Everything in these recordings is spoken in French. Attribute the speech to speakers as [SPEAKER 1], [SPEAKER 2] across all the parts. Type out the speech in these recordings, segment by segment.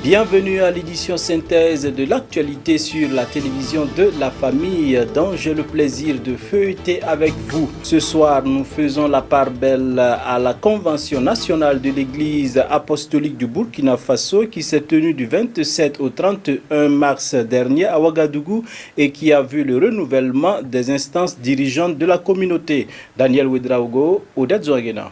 [SPEAKER 1] Bienvenue à l'édition synthèse de l'actualité sur la télévision de la famille dont j'ai le plaisir de feuilleter avec vous. Ce soir, nous faisons la part belle à la Convention nationale de l'Église apostolique du Burkina Faso qui s'est tenue du 27 au 31 mars dernier à Ouagadougou et qui a vu le renouvellement des instances dirigeantes de la communauté. Daniel Ouedraogo, Odette Zouaguena.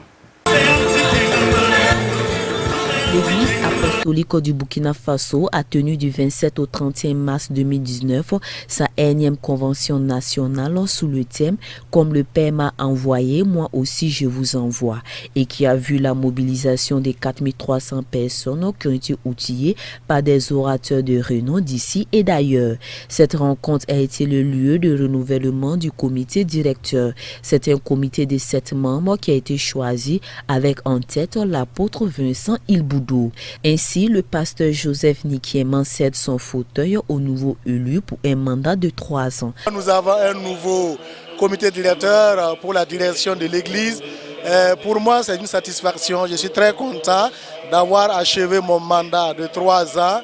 [SPEAKER 2] L'Église apostolique du Burkina Faso a tenu du 27 au 31 mars 2019 sa énième convention nationale sous le thème « Comme le Père m'a envoyé, moi aussi je vous envoie » et qui a vu la mobilisation des 4300 personnes qui ont été outillées par des orateurs de renom d'ici et d'ailleurs. Cette rencontre a été le lieu de renouvellement du comité directeur. C'est un comité de 7 membres qui a été choisi avec en tête l'apôtre Vincent Ilboudou. Ainsi, le pasteur Joseph Nikiéman cède son fauteuil au nouveau élu pour un mandat de 3 ans.
[SPEAKER 3] Nous avons un nouveau comité directeur pour la direction de l'Église. Pour moi, c'est une satisfaction. Je suis très content d'avoir achevé mon mandat de 3 ans,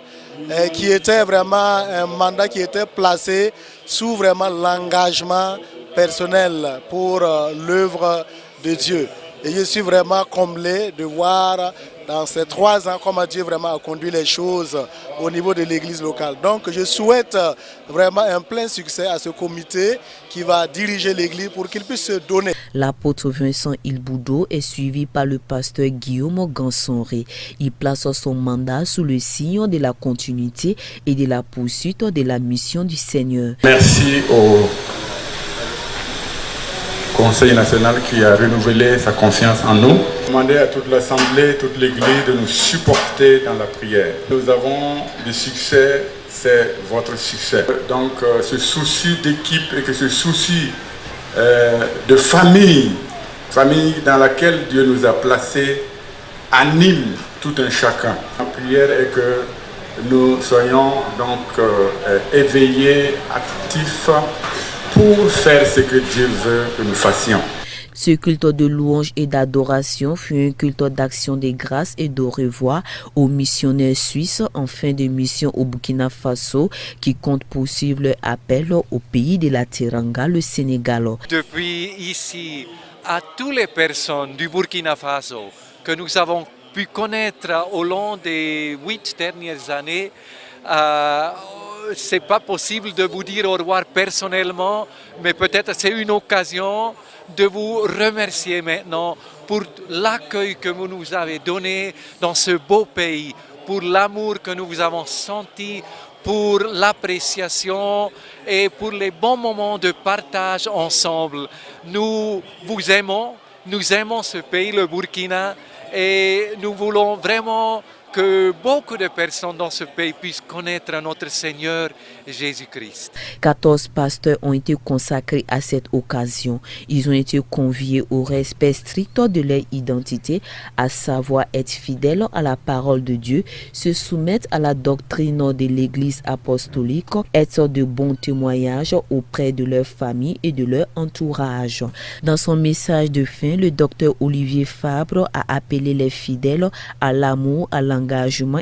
[SPEAKER 3] qui était vraiment un mandat qui était placé sous vraiment l'engagement personnel pour l'œuvre de Dieu. Et je suis vraiment comblé de voir dans ces 3 ans comment Dieu vraiment a conduit les choses au niveau de l'église locale. Donc je souhaite vraiment un plein succès à ce comité qui va diriger l'église pour qu'il puisse se donner.
[SPEAKER 2] L'apôtre Vincent Ilboudou est suivi par le pasteur Guillaume Gansonré. Il place son mandat sous le signe de la continuité et de la poursuite de la mission du Seigneur.
[SPEAKER 4] Merci au Conseil national qui a renouvelé sa confiance en nous. Demander à toute l'Assemblée, toute l'Église de nous supporter dans la prière. Nous avons du succès, c'est votre succès. Donc ce souci d'équipe et que ce souci de famille dans laquelle Dieu nous a placés, anime tout un chacun. La prière est que nous soyons donc éveillés, actifs, pour faire ce que Dieu veut que nous fassions.
[SPEAKER 2] Ce culte de louange et d'adoration fut un culte d'action de grâce et de revoir aux missionnaires suisses en fin de mission au Burkina Faso qui comptent poursuivre leur appel au pays de la Teranga, le Sénégal.
[SPEAKER 5] Depuis ici, à toutes les personnes du Burkina Faso que nous avons pu connaître au long des 8 dernières années, c'est pas possible de vous dire au revoir personnellement, mais peut-être c'est une occasion de vous remercier maintenant pour l'accueil que vous nous avez donné dans ce beau pays, pour l'amour que nous vous avons senti, pour l'appréciation et pour les bons moments de partage ensemble. Nous vous aimons, nous aimons ce pays, le Burkina, et nous voulons vraiment que beaucoup de personnes dans ce pays puissent connaître notre Seigneur Jésus-Christ.
[SPEAKER 2] 14 pasteurs ont été consacrés à cette occasion. Ils ont été conviés au respect strict de leur identité, à savoir être fidèles à la parole de Dieu, se soumettre à la doctrine de l'Église apostolique, être de bons témoignages auprès de leur famille et de leur entourage. Dans son message de fin, le docteur Olivier Fabre a appelé les fidèles à l'amour, à l'engagement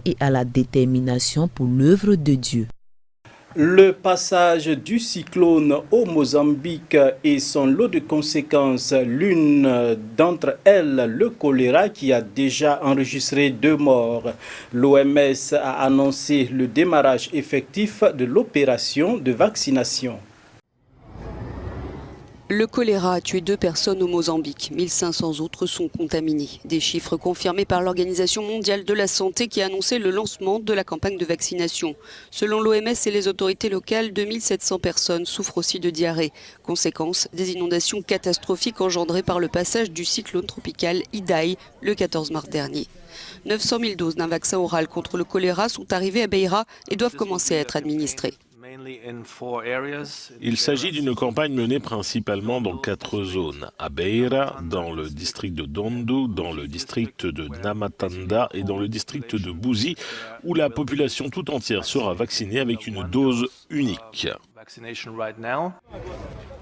[SPEAKER 2] et à la détermination pour l'œuvre de Dieu.
[SPEAKER 1] Le passage du cyclone au Mozambique et son lot de conséquences, l'une d'entre elles, le choléra qui a déjà enregistré 2 morts. L'OMS a annoncé le démarrage effectif de l'opération de vaccination.
[SPEAKER 6] Le choléra a tué 2 personnes au Mozambique. 1500 autres sont contaminés. Des chiffres confirmés par l'Organisation mondiale de la santé qui a annoncé le lancement de la campagne de vaccination. Selon l'OMS et les autorités locales, 2700 personnes souffrent aussi de diarrhée. Conséquence, des inondations catastrophiques engendrées par le passage du cyclone tropical Idai le 14 mars dernier. 900 000 doses d'un vaccin oral contre le choléra sont arrivées à Beira et doivent commencer à être administrées.
[SPEAKER 7] Il s'agit d'une campagne menée principalement dans 4 zones, à Beira, dans le district de Dondo, dans le district de Namatanda et dans le district de Bouzi, où la population tout entière sera vaccinée avec une dose unique.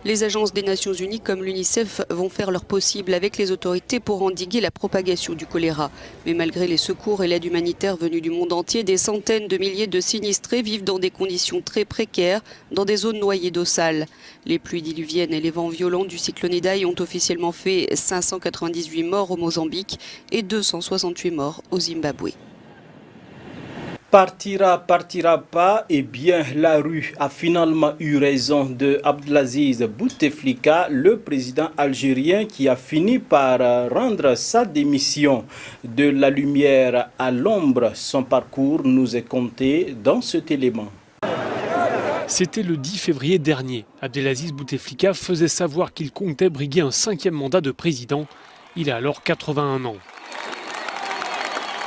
[SPEAKER 6] Les agences des Nations Unies comme l'UNICEF vont faire leur possible avec les autorités pour endiguer la propagation du choléra. Mais malgré les secours et l'aide humanitaire venus du monde entier, des centaines de milliers de sinistrés vivent dans des conditions très précaires, dans des zones noyées d'eau sale. Les pluies diluviennes et les vents violents du cyclone Idai ont officiellement fait 598 morts au Mozambique et 268 morts au Zimbabwe.
[SPEAKER 1] Partira pas, eh bien la rue a finalement eu raison de Abdelaziz Bouteflika, le président algérien qui a fini par rendre sa démission. De la lumière à l'ombre, son parcours nous est conté dans cet élément.
[SPEAKER 8] C'était le 10 février dernier. Abdelaziz Bouteflika faisait savoir qu'il comptait briguer un 5e mandat de président. Il a alors 81 ans.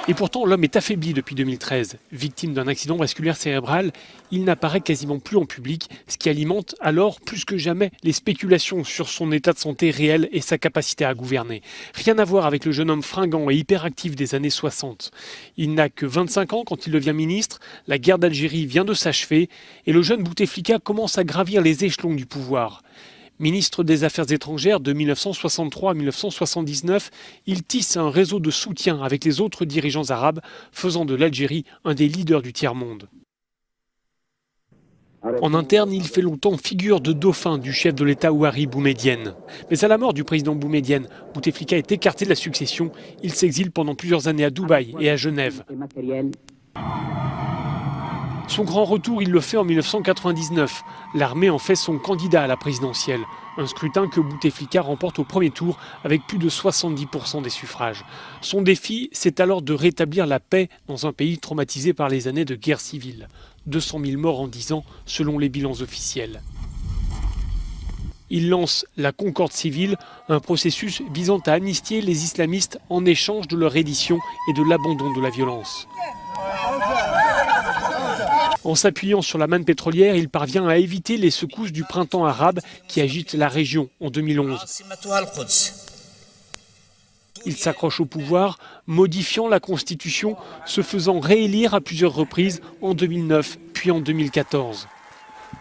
[SPEAKER 8] Et pourtant, l'homme est affaibli depuis 2013. Victime d'un accident vasculaire cérébral, il n'apparaît quasiment plus en public, ce qui alimente alors plus que jamais les spéculations sur son état de santé réel et sa capacité à gouverner. Rien à voir avec le jeune homme fringant et hyperactif des années 60. Il n'a que 25 ans quand il devient ministre, la guerre d'Algérie vient de s'achever et le jeune Bouteflika commence à gravir les échelons du pouvoir. Ministre des Affaires étrangères de 1963 à 1979, il tisse un réseau de soutien avec les autres dirigeants arabes, faisant de l'Algérie un des leaders du tiers-monde. En interne, il fait longtemps figure de dauphin du chef de l'État Houari Boumedienne. Mais à la mort du président Boumedienne, Bouteflika est écarté de la succession. Il s'exile pendant plusieurs années à Dubaï et à Genève. Son grand retour, il le fait en 1999. L'armée en fait son candidat à la présidentielle. Un scrutin que Bouteflika remporte au premier tour avec plus de 70% des suffrages. Son défi, c'est alors de rétablir la paix dans un pays traumatisé par les années de guerre civile. 200 000 morts en 10 ans, selon les bilans officiels. Il lance la Concorde civile, un processus visant à amnistier les islamistes en échange de leur reddition et de l'abandon de la violence. En s'appuyant sur la manne pétrolière, il parvient à éviter les secousses du printemps arabe qui agitent la région en 2011. Il s'accroche au pouvoir, modifiant la Constitution, se faisant réélire à plusieurs reprises en 2009 puis en 2014.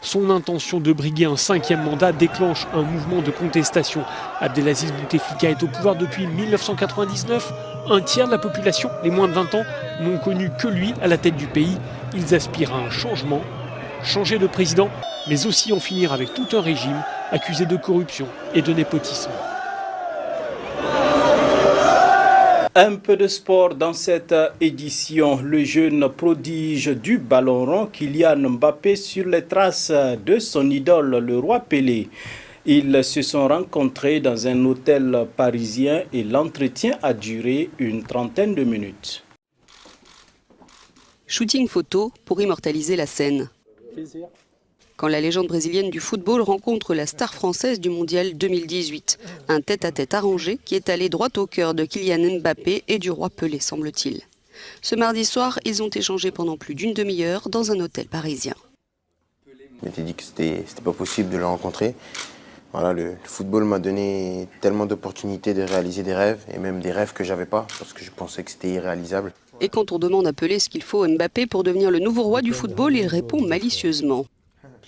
[SPEAKER 8] Son intention de briguer un 5e mandat déclenche un mouvement de contestation. Abdelaziz Bouteflika est au pouvoir depuis 1999. Un tiers de la population, les moins de 20 ans, n'ont connu que lui à la tête du pays. Ils aspirent à un changement, changer de président, mais aussi en finir avec tout un régime accusé de corruption et de népotisme.
[SPEAKER 1] Un peu de sport dans cette édition. Le jeune prodige du ballon rond Kylian Mbappé sur les traces de son idole, le roi Pelé. Ils se sont rencontrés dans un hôtel parisien et l'entretien a duré une trentaine de minutes.
[SPEAKER 6] Shooting photo pour immortaliser la scène. Quand la légende brésilienne du football rencontre la star française du mondial 2018. Un tête-à-tête arrangé qui est allé droit au cœur de Kylian Mbappé et du roi Pelé, semble-t-il. Ce mardi soir, ils ont échangé pendant plus d'une demi-heure dans un hôtel parisien.
[SPEAKER 9] Je m'étais dit que c'était pas possible de le rencontrer. Voilà, le football m'a donné tellement d'opportunités de réaliser des rêves, et même des rêves que j'avais pas, parce que je pensais que c'était irréalisable.
[SPEAKER 6] Et quand on demande à Pelé ce qu'il faut à Mbappé pour devenir le nouveau roi du football, il répond malicieusement.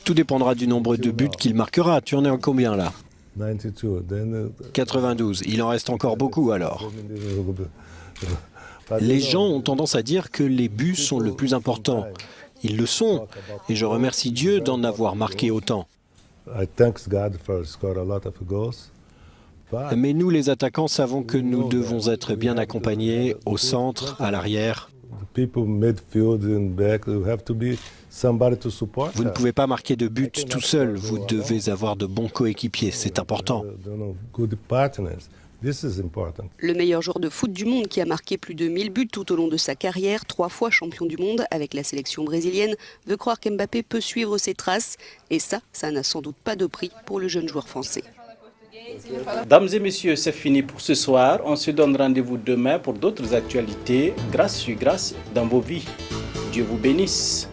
[SPEAKER 10] Tout dépendra du nombre de buts qu'il marquera. Tu en es à combien là ? 92. Il en reste encore beaucoup alors. Les gens ont tendance à dire que les buts sont le plus important. Ils le sont. Et je remercie Dieu d'en avoir marqué autant. Mais nous, les attaquants, savons que nous devons être bien accompagnés au centre, à l'arrière. Vous ne pouvez pas marquer de but tout seul, vous devez avoir de bons coéquipiers, c'est important.
[SPEAKER 6] Le meilleur joueur de foot du monde qui a marqué plus de 1000 buts tout au long de sa carrière, 3 fois champion du monde avec la sélection brésilienne, veut croire qu'Mbappé peut suivre ses traces. Et ça n'a sans doute pas de prix pour le jeune joueur français.
[SPEAKER 1] Dames et messieurs, c'est fini pour ce soir. On se donne rendez-vous demain pour d'autres actualités. Grâce sur grâce dans vos vies. Dieu vous bénisse.